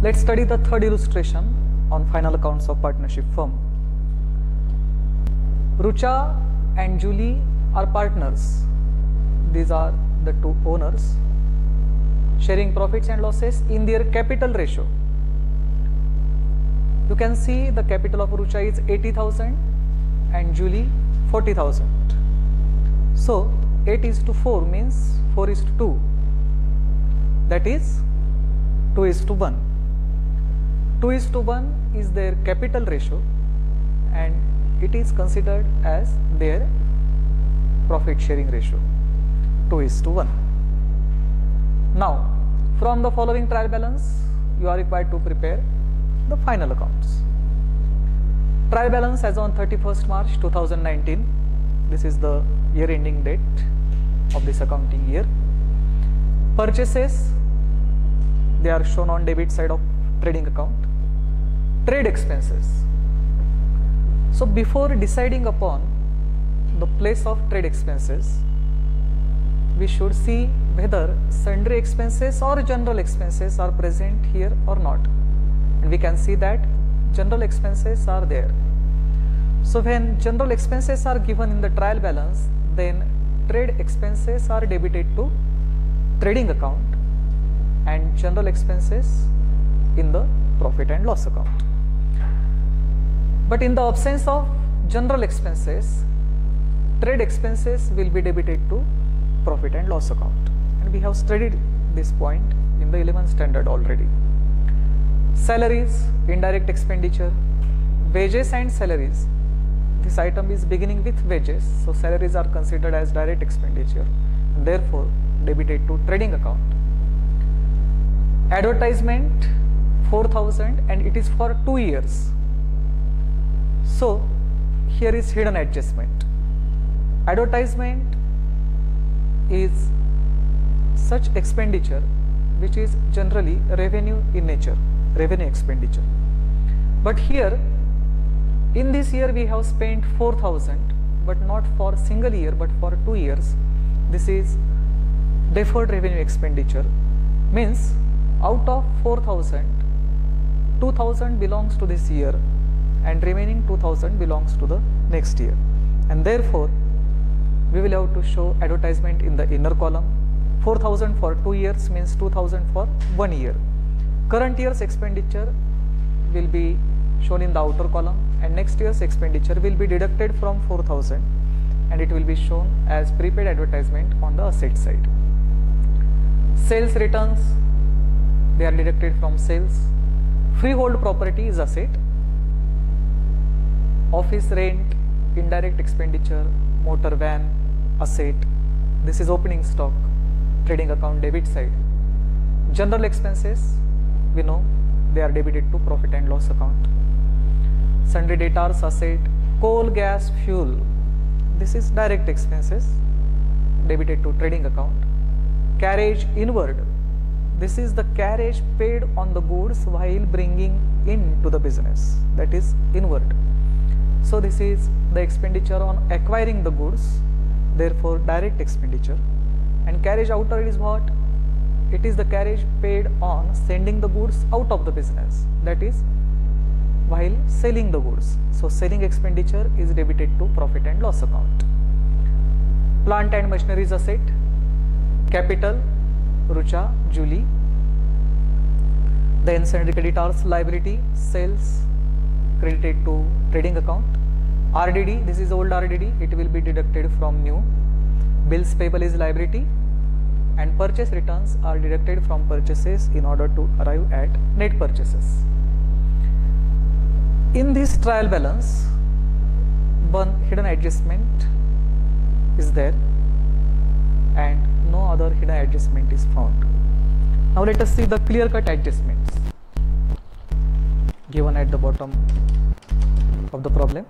Let's study the third illustration on final accounts of partnership firm. Rucha and Julie are partners. These are the two owners sharing profits and losses in their capital ratio. You can see the capital of Rucha is 80,000 and Julie 40,000. So 8:4 means 4:2. That is 2:1. 2:1 is their capital ratio and it is considered as their profit sharing ratio, 2:1. Now, from the following trial balance, you are required to prepare the final accounts. Trial balance as on 31st March 2019. This is the year ending date of this accounting year. Purchases, they are shown on debit side of trading account. Trade expenses. So before deciding upon the place of trade expenses, we should see whether sundry expenses or general expenses are present here or not. And we can see that general expenses are there. So when general expenses are given in the trial balance, then trade expenses are debited to trading account and general expenses in the profit and loss account. But in the absence of general expenses, trade expenses will be debited to profit and loss account. And we have studied this point in the 11th standard already. Salaries, indirect expenditure, wages and salaries. This item is beginning with wages, so salaries are considered as direct expenditure and therefore debited to trading account. Advertisement 4,000 and it is for 2 years. So here is hidden adjustment. Advertisement is such expenditure which is generally revenue in nature, revenue expenditure. But here in this year we have spent 4,000 but not for single year but for 2 years. This is deferred revenue expenditure, means out of 4,000, 2,000 belongs to this year and remaining 2,000 belongs to the next year, and therefore we will have to show advertisement in the inner column. 4,000 for 2 years means 2,000 for 1 year. Current year's expenditure will be shown in the outer column and next year's expenditure will be deducted from 4,000 and it will be shown as prepaid advertisement on the asset side. Sales returns, they are deducted from sales. Freehold property is asset. Office rent, indirect expenditure, motor van, asset. This is opening stock, trading account debit side. General expenses, we know they are debited to profit and loss account. Sundry debtors, asset. Coal, gas, fuel. This is direct expenses debited to trading account. Carriage inward. This is the carriage paid on the goods while bringing into the business, that is inward. So this is the expenditure on acquiring the goods, therefore direct expenditure. And carriage outer is what? It is the carriage paid on sending the goods out of the business, that is while selling the goods. So selling expenditure is debited to profit and loss account. Plant and machinery is asset. Capital, Rucha, Julie. Then sundry creditors liability, sales credited to trading account. RDD, this is old RDD, it will be deducted from new. Bills payable is liability and purchase returns are deducted from purchases in order to arrive at net purchases. In this trial balance, one hidden adjustment is there and no other hidden adjustment is found. Now let us see the clear-cut adjustments given at the bottom of the problem.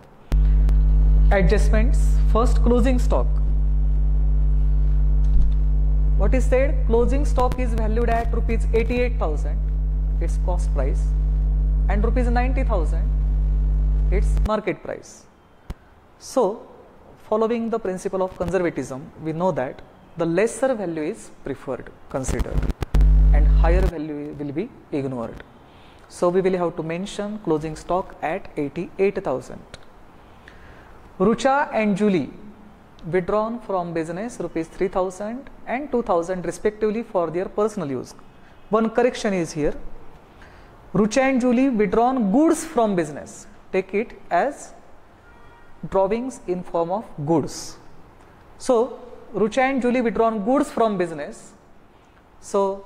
Adjustments, first closing stock. What is said? Closing stock is valued at rupees 88,000, its cost price, and rupees 90,000, its market price. So following the principle of conservatism, we know that the lesser value is preferred, considered, and higher value will be ignored. So we will have to mention closing stock at 88,000. Rucha and Julie withdrawn from business rupees 3,000 and 2,000 respectively for their personal use. One correction is here. Rucha and Julie withdrawn goods from business. Take it as drawings in form of goods. So Rucha and Julie withdrawn goods from business. So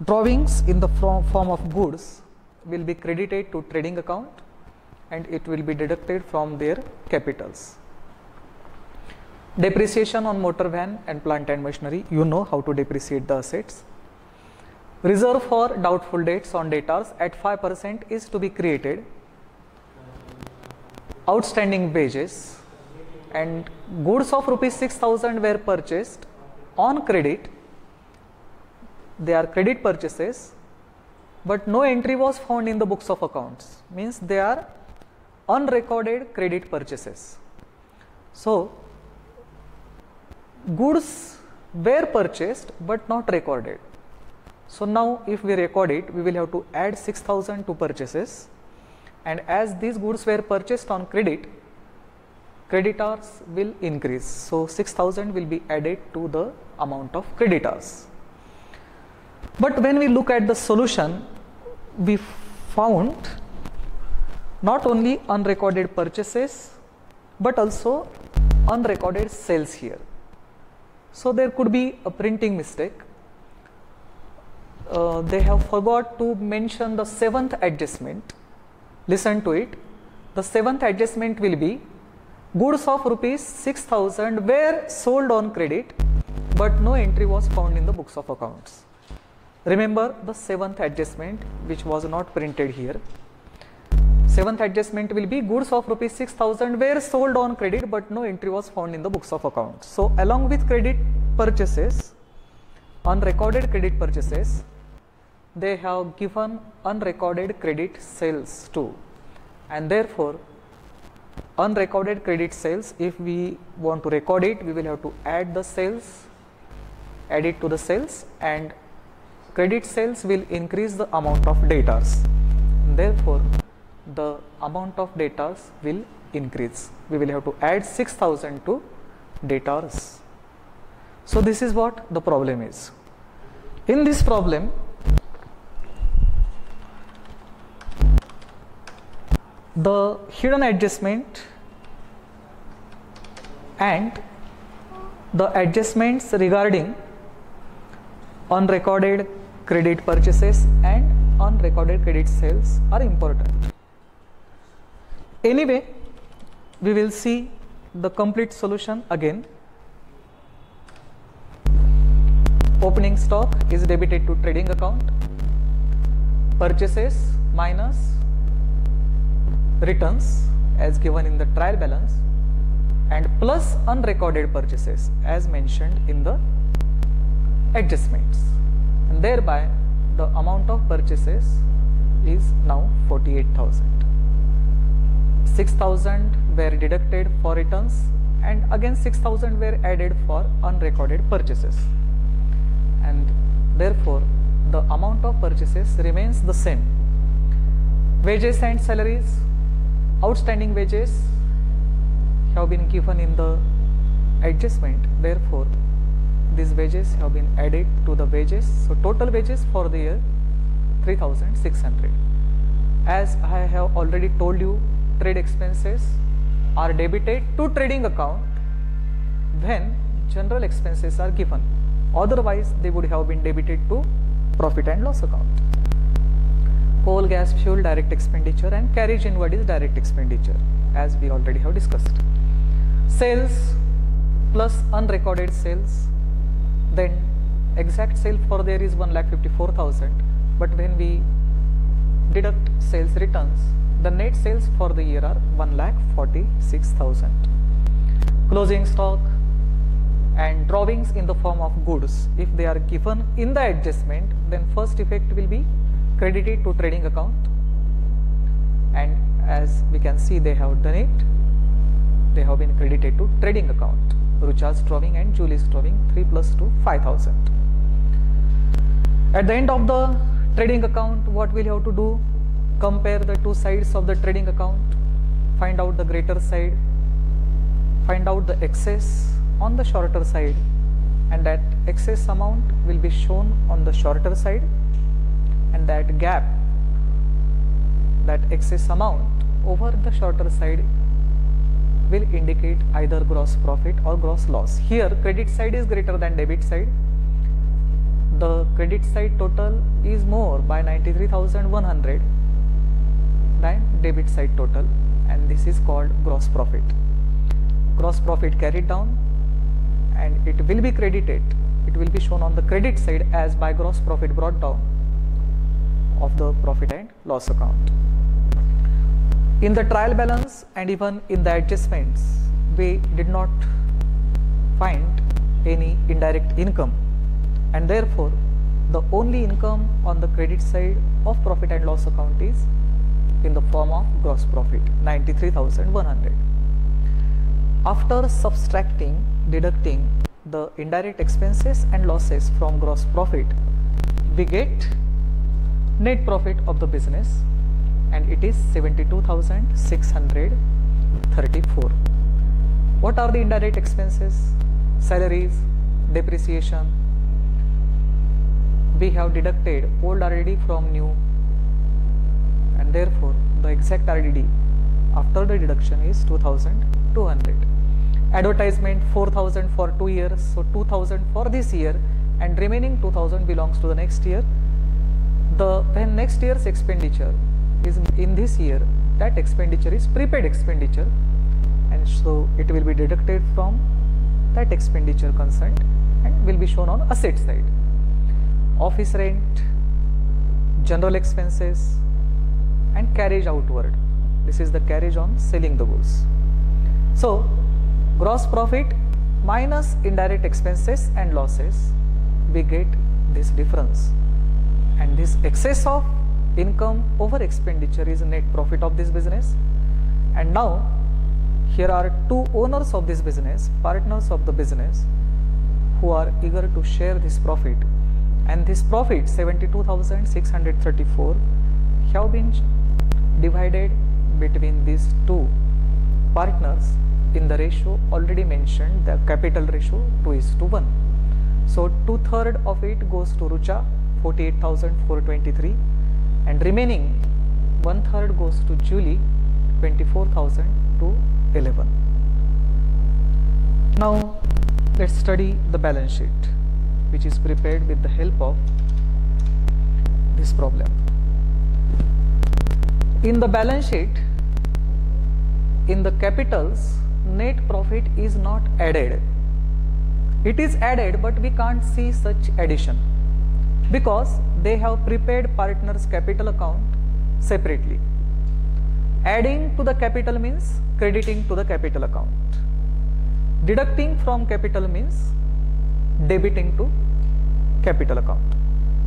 drawings in the form of goods will be credited to trading account and it will be deducted from their capitals. Depreciation on motor van and plant and machinery, you know how to depreciate the assets. Reserve for doubtful debts on debtors at 5% is to be created. Outstanding wages and goods of rupees 6,000 were purchased on credit. They are credit purchases, but no entry was found in the books of accounts, means they are unrecorded credit purchases. So goods were purchased but not recorded. So now if we record it, we will have to add 6,000 to purchases, and as these goods were purchased on credit, creditors will increase. So 6,000 will be added to the amount of creditors. But when we look at the solution, we found not only unrecorded purchases but also unrecorded sales here. So there could be a printing mistake. They have forgot to mention the seventh adjustment. Listen to it. The seventh adjustment will be goods of rupees 6,000 were sold on credit but no entry was found in the books of accounts. Remember the seventh adjustment which was not printed here. Seventh adjustment will be goods of rupees 6,000 were sold on credit but no entry was found in the books of accounts. So along with credit purchases, unrecorded credit purchases, they have given unrecorded credit sales too, and therefore unrecorded credit sales, if we want to record it, we will have to add the sales, add it to the sales, and credit sales will increase the amount of debtors. Therefore the amount of debtors will increase. We will have to add 6,000 to debtors. So this is what the problem is. In this problem, the hidden adjustment and the adjustments regarding unrecorded credit purchases and unrecorded credit sales are important. Anyway, we will see the complete solution again. Opening stock is debited to trading account. Purchases minus returns as given in the trial balance, and plus unrecorded purchases as mentioned in the adjustments, and thereby the amount of purchases is now 48,000. 6,000 were deducted for returns and again 6,000 were added for unrecorded purchases, and therefore the amount of purchases remains the same. Wages and salaries, outstanding wages have been given in the adjustment, therefore these wages have been added to the wages. So total wages for the year 3,600. As I have already told you, trade expenses are debited to trading account when general expenses are given, otherwise they would have been debited to profit and loss account. Coal, gas, fuel direct expenditure and carriage inward is direct expenditure, as we already have discussed. Sales plus unrecorded sales, then exact sale for there is 1,54,000, but when we deduct sales returns, the net sales for the year are 1,46,000. Closing stock and drawings in the form of goods, if they are given in the adjustment, then first effect will be credited to trading account, and as we can see they have done it, they have been credited to trading account. Rucha's drawing and Julie's drawing, 3 plus 2, 5,000. At the end of the trading account, what we will have to do? compare the two sides of the trading account, find out the greater side, find out the excess on the shorter side, and that excess amount will be shown on the shorter side, and that gap, that excess amount over the shorter side will indicate either gross profit or gross loss. Here credit side is greater than debit side. The credit side total is more by 93,100 than debit side total, and this is called gross profit. Gross profit carried down, and it will be credited, it will be shown on the credit side as by gross profit brought down of the profit and loss account. In the trial balance and even in the adjustments, we did not find any indirect income, and therefore the only income on the credit side of profit and loss account is in the form of gross profit, 93,100. After subtracting, deducting the indirect expenses and losses from gross profit, we get net profit of the business, and it is 72,634. What are the indirect expenses? Salaries, depreciation. We have deducted old RDD from new, and therefore the exact RDD after the deduction is 2,200. Advertisement 4,000 for 2 years, so 2,000 for this year, and remaining 2,000 belongs to the next year. When next year's expenditure is in this year, that expenditure is prepaid expenditure, and so it will be deducted from that expenditure concerned and will be shown on asset side. Office rent, general expenses, and carriage outward. This is the carriage on selling the goods. So gross profit minus indirect expenses and losses, we get this difference, and this excess of income over expenditure is net profit of this business. And now here are two owners of this business, partners of the business, who are eager to share this profit, and this profit 72,634 have been divided between these two partners in the ratio already mentioned, the capital ratio 2:1. So 2/3 of it goes to Rucha, 48,423, and remaining 1/3 goes to Julie, 24,211. Now let's study the balance sheet, which is prepared with the help of this problem. In the balance sheet, in the capitals, net profit is not added. It is added, but we can't see such addition because they have prepared partners' capital account separately. Adding to the capital means crediting to the capital account. Deducting from capital means debiting to capital account.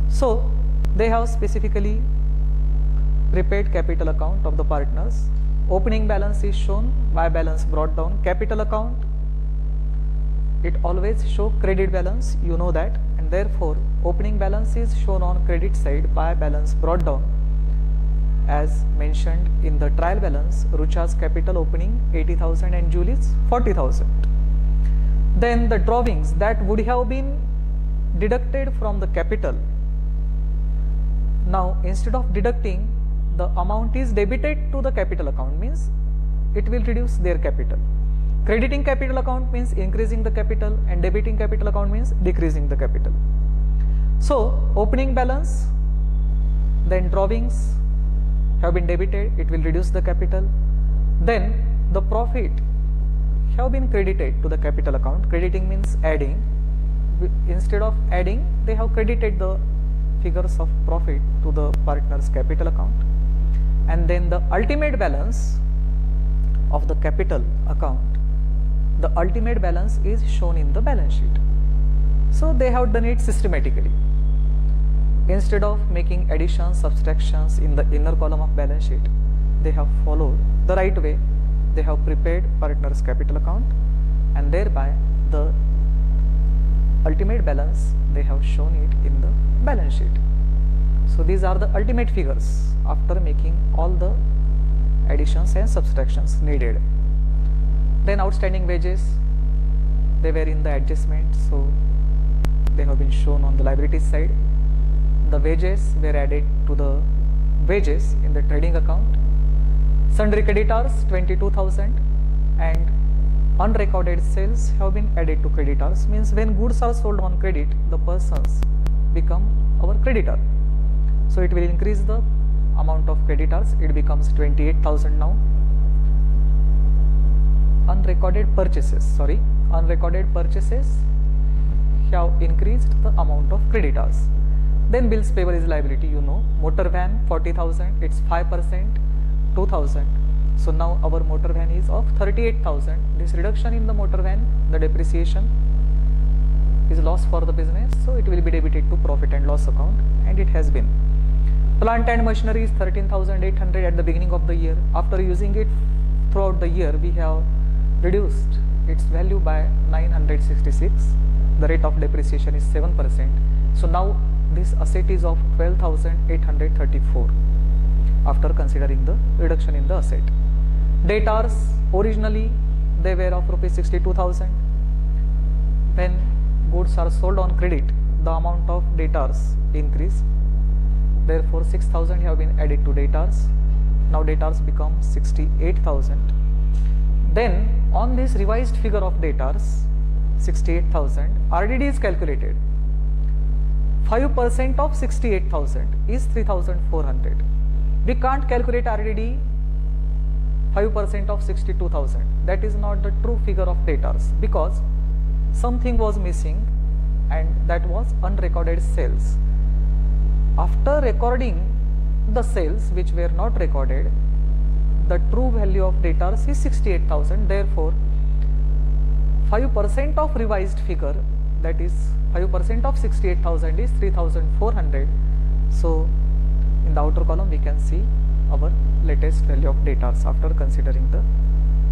So they have specifically prepared capital account of the partners. Opening balance is shown, by balance brought down. Capital account, it always show credit balance, you know that, and therefore opening balance is shown on credit side, by balance brought down. As mentioned in the trial balance, Rucha's capital opening 80,000 and Julie's 40,000. Then the drawings that would have been deducted from the capital, now instead of deducting, the amount is debited to the capital account, means it will reduce their capital. Crediting capital account means increasing the capital, and debiting capital account means decreasing the capital. So opening balance, then drawings have been debited, it will reduce the capital. Then the profit have been credited to the capital account. Crediting means adding. Instead of adding, they have credited the figures of profit to the partner's capital account. And then the ultimate balance of the capital account, the ultimate balance is shown in the balance sheet. So they have done it systematically. Instead of making additions, subtractions in the inner column of balance sheet, they have followed the right way. They have prepared partner's capital account, and thereby the ultimate balance, they have shown it in the balance sheet. So these are the ultimate figures after making all the additions and subtractions needed. Then outstanding wages, they were in the adjustment, so they have been shown on the liabilities side. The wages were added to the wages in the trading account. Sundry creditors 22,000 and unrecorded sales have been added to creditors, means when goods are sold on credit, the persons become our creditor. So it will increase the amount of creditors, it becomes 28,000 now. Unrecorded purchases have increased the amount of creditors. Then bills payable is liability, you know. Motor van 40,000, it's 5%, 2,000. So now our motor van is of 38,000. This reduction in the motor van, the depreciation is loss for the business, so it will be debited to profit and loss account, and it has been. Plant and machinery is 13,800 at the beginning of the year. After using it throughout the year, we have reduced its value by 966. The rate of depreciation is 7%. So now this asset is of 12,834 after considering the reduction in the asset. Debtors, originally they were of rupees 62,000. When goods are sold on credit, the amount of debtors increase. Therefore 6,000 have been added to debtors. Now debtors become 68,000. Then on this revised figure of debtors 68,000, RDD is calculated. 5% of 68,000 is 3,400. We can't calculate RDD 5% of 62,000. That is not the true figure of debtors, because something was missing, and that was unrecorded sales. After recording the sales which were not recorded, the true value of debtors is 68,000. Therefore 5% of revised figure, that is 5% of 68,000 is 3,400. So in the outer column we can see our latest value of debtors after considering the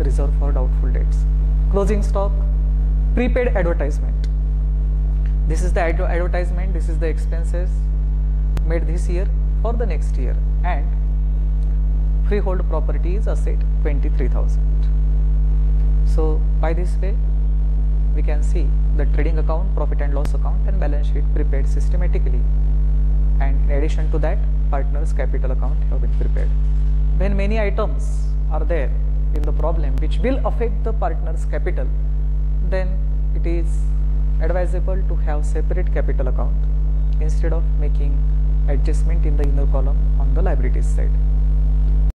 reserve for doubtful debts. Closing stock, prepaid advertisement. This is the advertisement, this is the expenses made this year for the next year, and freehold property is asset 23,000. So by this way we can see the trading account, profit and loss account and balance sheet prepared systematically, and in addition to that partners capital account have been prepared. When many items are there in the problem which will affect the partners capital, then it is advisable to have separate capital account instead of making adjustment in the inner column on the liabilities side.